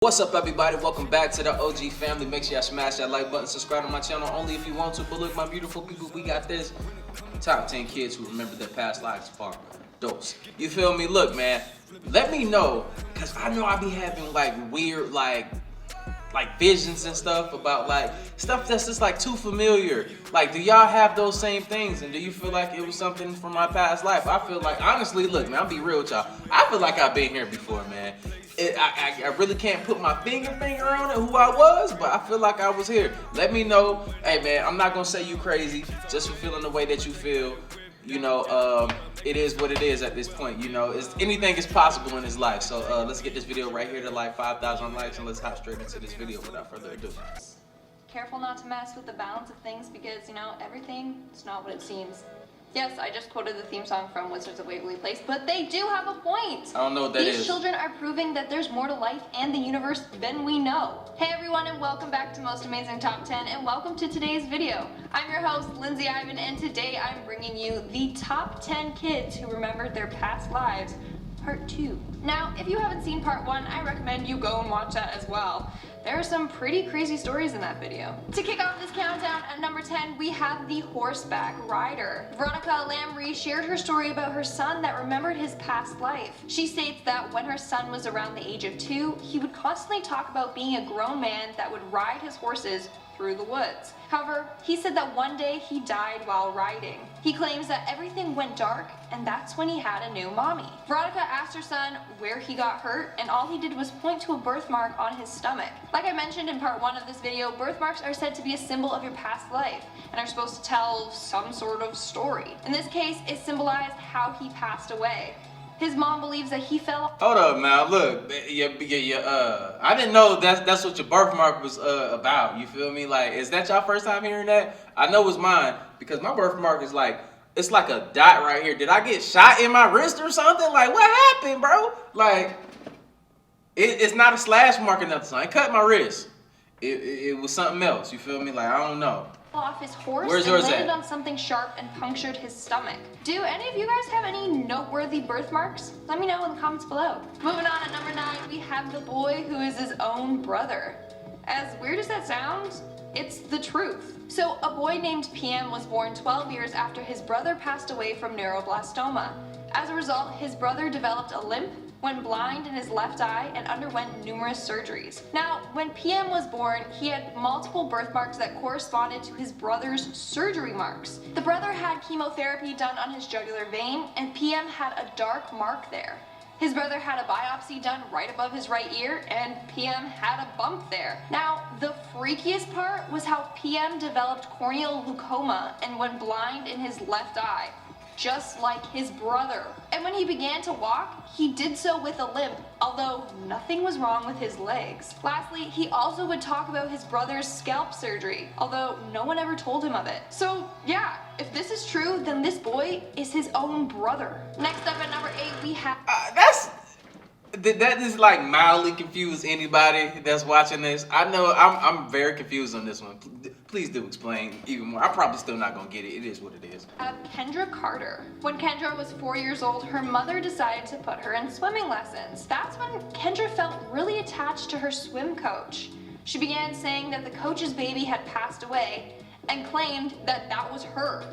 What's up, everybody? Welcome back to the OG family. Make sure y'all smash that like button, subscribe to my channel only if you want to. But look, my beautiful people, we got this top 10 kids who remember their past lives are dopes. You feel me? Look, man, let me know, because I know I be having like weird like visions and stuff about like stuff that's just like too familiar. Like, do y'all have those same things? And do you feel like it was something from my past life? I feel like, honestly, look, man, I'll be real with y'all. I feel like I've been here before, man. I really can't put my finger on it who I was, but I feel like I was here. Let me know. Hey, man, I'm not gonna say you crazy just for feeling the way that you feel. You know, it is what it is at this point. You know, anything is possible in this life. So let's get this video right here to like 5,000 likes, and let's hop straight into this video without further ado. Careful not to mess with the balance of things because, you know, everything is not what it seems. Yes, I just quoted the theme song from Wizards of Waverly Place, but they do have a point. I don't know what that is. These children are proving that there's more to life and the universe than we know. Hey everyone, and welcome back to Most Amazing Top 10, and welcome to today's video. I'm your host, Lindsay Ivan, and today I'm bringing you the top 10 kids who remembered their past lives, part 2. Now, if you haven't seen part 1, I recommend you go and watch that as well. There are some pretty crazy stories in that video. To kick off this countdown, at number 10, we have the horseback rider. Veronica Lamry shared her story about her son that remembered his past life. She states that when her son was around the age of 2, he would constantly talk about being a grown man that would ride his horses through the woods. However, he said that one day he died while riding. He claims that everything went dark, and that's when he had a new mommy. Veronica asked her son where he got hurt, and all he did was point to a birthmark on his stomach. Like I mentioned in part 1 of this video, birthmarks are said to be a symbol of your past life, and are supposed to tell some sort of story. In this case, it symbolized how he passed away. His mom believes that he fell. Hold up now, look, I didn't know that's what your birthmark was about. You feel me? Like, is that y'all first time hearing that? I know it's mine, because my birthmark is like, it's like a dot right here. Did I get shot in my wrist or something? Like, what happened, bro? Like, it's not a slash mark or nothing. So I cut my wrist. It was something else. You feel me? Like, I don't know. Off his horse Where's and yours landed at? on something sharp and punctured his stomach. Do any of you guys have any noteworthy birthmarks? Let me know in the comments below. Moving on, at number 9, we have the boy who is his own brother. As weird as that sounds, it's the truth. So a boy named PM was born 12 years after his brother passed away from neuroblastoma. As a result, his brother developed a limp, went blind in his left eye, and underwent numerous surgeries. Now, when PM was born, he had multiple birthmarks that corresponded to his brother's surgery marks. The brother had chemotherapy done on his jugular vein, and PM had a dark mark there. His brother had a biopsy done right above his right ear, and PM had a bump there. Now, the freakiest part was how PM developed corneal glaucoma and went blind in his left eye, just like his brother. And when he began to walk, he did so with a limp, although nothing was wrong with his legs. Lastly, he also would talk about his brother's scalp surgery, although no one ever told him of it. So yeah, if this is true, then this boy is his own brother. Next up at number 8, we have... That just like mildly confuse anybody that's watching this. I know I'm very confused on this one. Please do explain even more. I'm probably still not gonna get it. It is what it is. Kendra Carter. When Kendra was 4 years old, her mother decided to put her in swimming lessons. That's when Kendra felt really attached to her swim coach. She began saying that the coach's baby had passed away and claimed that that was her.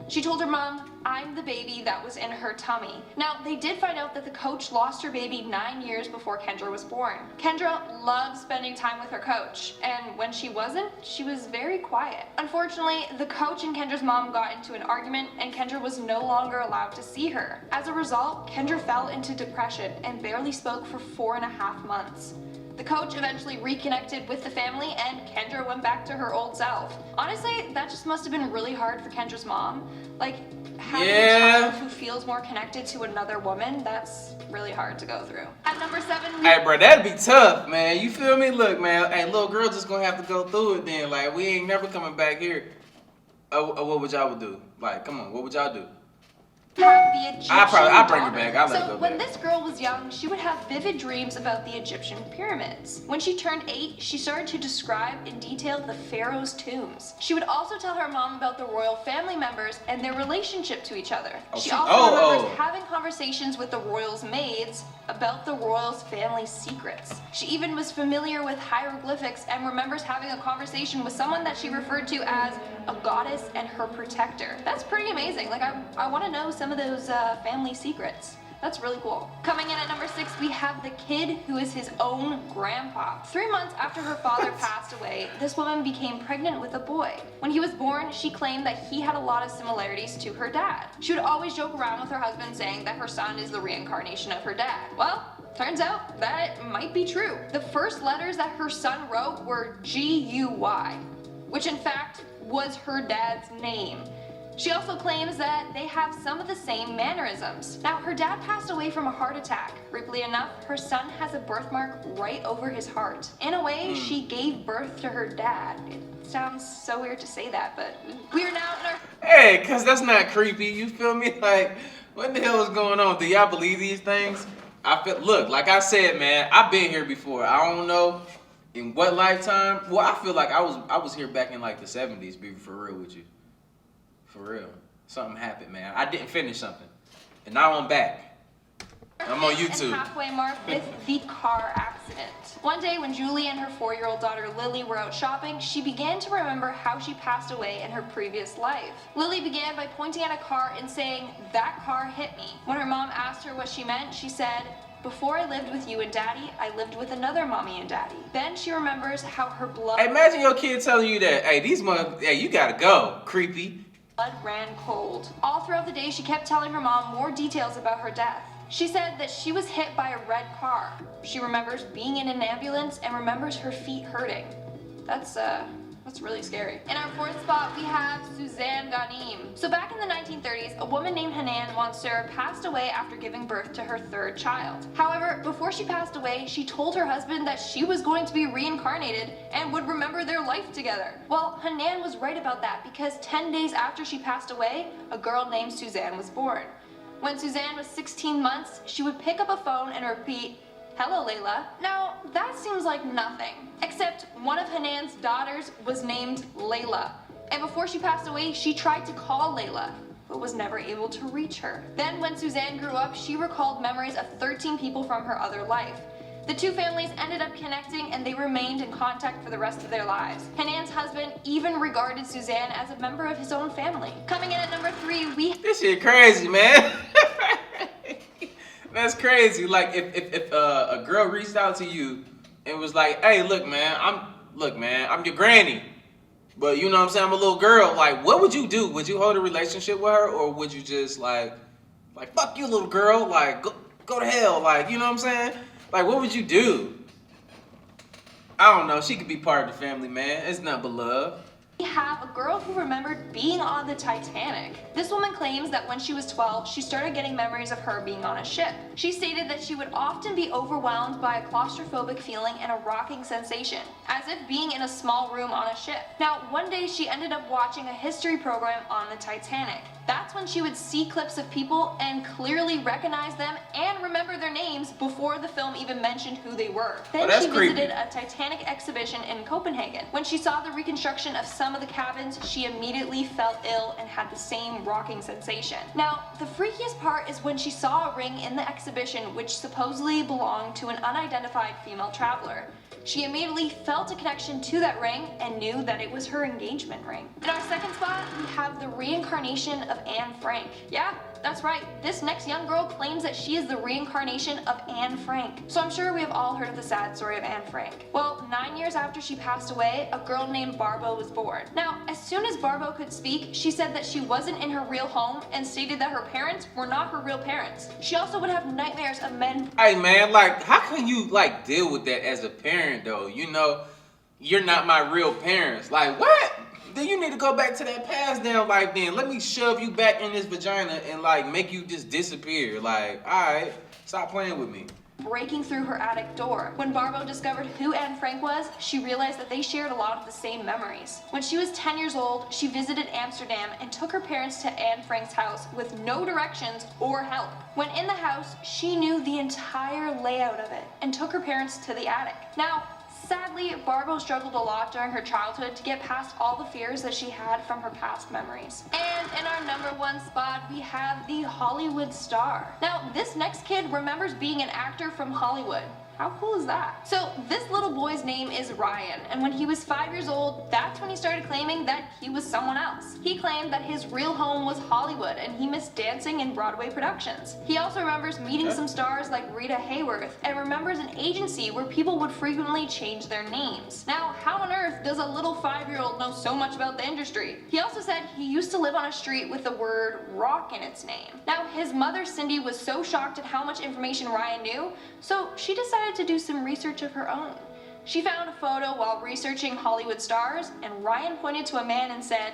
She told her mom, "I'm the baby that was in her tummy." Now, they did find out that the coach lost her baby 9 years before Kendra was born. Kendra loved spending time with her coach, and when she wasn't, she was very quiet. Unfortunately, the coach and Kendra's mom got into an argument, and Kendra was no longer allowed to see her. As a result, Kendra fell into depression and barely spoke for 4.5 months. The coach eventually reconnected with the family, and Kendra went back to her old self. Honestly, that just must have been really hard for Kendra's mom. Like, having a child who feels more connected to another woman, that's really hard to go through. At number 7... Hey, bro, that'd be tough, man. You feel me? Look, man, hey, little girl just gonna have to go through it then. Like, we ain't never coming back here. What would y'all do? Like, come on, what would y'all do? have the Egyptian I'll bring it daughter. back. I'll let it So go when back. this girl was young, she would have vivid dreams about the Egyptian pyramids. When she turned 8, she started to describe in detail the pharaoh's tombs. She would also tell her mom about the royal family members and their relationship to each other. She also remembers having conversations with the royals' maids about the royals' family secrets. She even was familiar with hieroglyphics and remembers having a conversation with someone that she referred to as a goddess and her protector. That's pretty amazing. Like, I want to know some of those family secrets. That's really cool. Coming in at number 6, we have the kid who is his own grandpa. 3 months after her father passed away, this woman became pregnant with a boy. When he was born, she claimed that he had a lot of similarities to her dad. She would always joke around with her husband saying that her son is the reincarnation of her dad. Well, turns out that might be true. The first letters that her son wrote were G-U-Y, which in fact was her dad's name. She also claims that they have some of the same mannerisms. Now, her dad passed away from a heart attack. Creepily enough, her son has a birthmark right over his heart. In a way, she gave birth to her dad. It sounds so weird to say that, but we are now in our... Hey, cause that's not creepy. You feel me? Like, what the hell is going on? Do y'all believe these things? Look, like I said, man, I've been here before. I don't know in what lifetime. Well, I feel like I was here back in like the 70s, be for real with you. For real. Something happened, man. I didn't finish something. And now I'm back. I'm on YouTube. And halfway mark with the car accident. One day when Julie and her 4-year-old daughter Lily were out shopping, she began to remember how she passed away in her previous life. Lily began by pointing at a car and saying, "That car hit me." When her mom asked her what she meant, she said, "Before I lived with you and daddy, I lived with another mommy and daddy." Then she remembers how her blood... Hey, imagine your kid telling you that, hey, you gotta go, creepy. Blood ran cold. All throughout the day, she kept telling her mom more details about her death. She said that she was hit by a red car. She remembers being in an ambulance and remembers her feet hurting. That's really scary. In our 4th spot, we have Suzanne GHANEM. So back in the 1930s, a woman named Hanan Mansour passed away after giving birth to her 3rd child. However, before she passed away, she told her husband that she was going to be reincarnated and would remember their life together. Well, Hanan was right about that because 10 days after she passed away, a girl named Suzanne was born. When Suzanne was 16 months, she would pick up a phone and repeat, "Hello, Layla." Now, that seems like nothing, except one of Hanan's daughters was named Layla. And before she passed away, she tried to call Layla, but was never able to reach her. Then when Suzanne grew up, she recalled memories of 13 people from her other life. The two families ended up connecting and they remained in contact for the rest of their lives. Hanan's husband even regarded Suzanne as a member of his own family. Coming in at number 3, This shit crazy, man. That's crazy. Like if a girl reached out to you and was like, "Hey, look, man, I'm your granny, but you know what I'm saying, I'm a little girl." Like, what would you do? Would you hold a relationship with her, or would you just like fuck you, little girl, like go to hell, like, you know what I'm saying? Like, what would you do? I don't know. She could be part of the family, man. It's nothing but love. We have a girl who remembered being on the Titanic. This woman claims that when she was 12, she started getting memories of her being on a ship. She stated that she would often be overwhelmed by a claustrophobic feeling and a rocking sensation, as if being in a small room on a ship. Now, one day she ended up watching a history program on the Titanic. That's when she would see clips of people and clearly recognize them and remember their names before the film even mentioned who they were. Then she visited a Titanic exhibition in Copenhagen. When she saw the reconstruction of some of the cabins, she immediately felt ill and had the same rocking sensation. Now, the freakiest part is when she saw a ring in the exhibition which supposedly belonged to an unidentified female traveler. She immediately felt a connection to that ring and knew that it was her engagement ring. In our 2nd spot, we have the reincarnation of Anne Frank. Yeah, that's right. This next young girl claims that she is the reincarnation of Anne Frank. So I'm sure we have all heard of the sad story of Anne Frank. Well, 9 years after she passed away, a girl named Barbo was born. Now, as soon as Barbo could speak, she said that she wasn't in her real home and stated that her parents were not her real parents. She also would have nightmares of men. Hey, man, like, how can you like deal with that as a parent, though? You know, you're not my real parents. Like, what? Then you need to go back to that past damn life then. Let me shove you back in this vagina and like make you just disappear. Like, alright, stop playing with me. breaking through her attic door. When Barbo discovered who Anne Frank was, she realized that they shared a lot of the same memories. When she was 10 years old, she visited Amsterdam and took her parents to Anne Frank's house with no directions or help. When in the house, she knew the entire layout of it and took her parents to the attic. Now, sadly, Barbo struggled a lot during her childhood to get past all the fears that she had from her past memories. And in our #1 spot, we have the Hollywood star. Now, this next kid remembers being an actor from Hollywood. How cool is that? So this little boy's name is Ryan, and when he was 5 years old, that's when he started claiming that he was someone else. He claimed that his real home was Hollywood, and he missed dancing in Broadway productions. He also remembers meeting some stars like Rita Hayworth, and remembers an agency where people would frequently change their names. Now, how on earth does a little 5-year-old know so much about the industry? He also said he used to live on a street with the word rock in its name. Now, his mother Cindy was so shocked at how much information Ryan knew, so she decided to do some research of her own. She found a photo while researching Hollywood stars, and Ryan pointed to a man and said,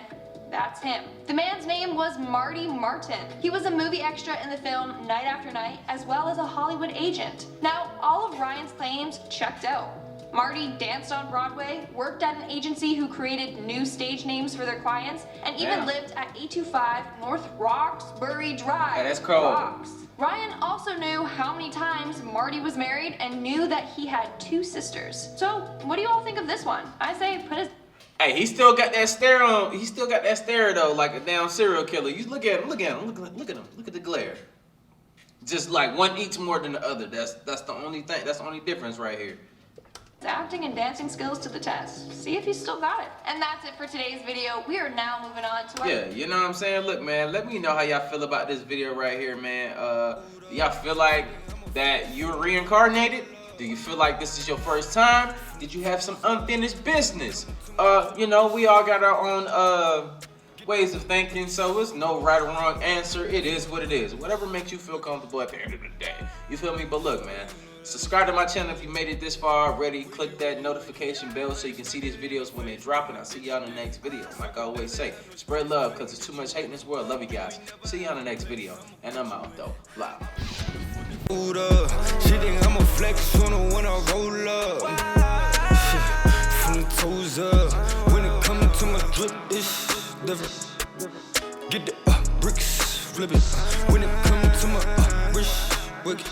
"That's him." The man's name was Marty Martin. He was a movie extra in the film Night After Night, as well as a Hollywood agent. Now, all of Ryan's claims checked out. Marty danced on Broadway, worked at an agency who created new stage names for their clients, and even lived at 825 North Roxbury Drive. Hey, that's cool. Rocks. Ryan also knew how many times Marty was married and knew that he had 2 sisters. So, what do you all think of this one? I say put his... Hey, he still got that stare on. He still got that stare though, like a damn serial killer. You look at him, look at him, look at him, look at the glare. Just like one eats more than the other. That's the only thing. That's the only difference right here. Acting and dancing skills to the test. See if you still got it. And that's it for today's video. We are now moving on to our... Yeah, you know what I'm saying? Look, man, let me know how y'all feel about this video right here, man. Do y'all feel like that you were reincarnated? Do you feel like this is your first time? Did you have some unfinished business? You know, we all got our own ways of thinking, so it's no right or wrong answer. It is what it is. Whatever makes you feel comfortable at the end of the day. You feel me? But look, man, subscribe to my channel if you made it this far already. Click that notification bell so you can see these videos when they drop, and I'll see y'all in the next video. Like I always say, spread love because there's too much hate in this world. Love you guys. See y'all in the next video. And I'm out though. Live. She think I'm a flex on her when I roll up. From the toes up. When it comes to my drip, it's different. Get the bricks, flip it. When it comes to my wrist, wicked.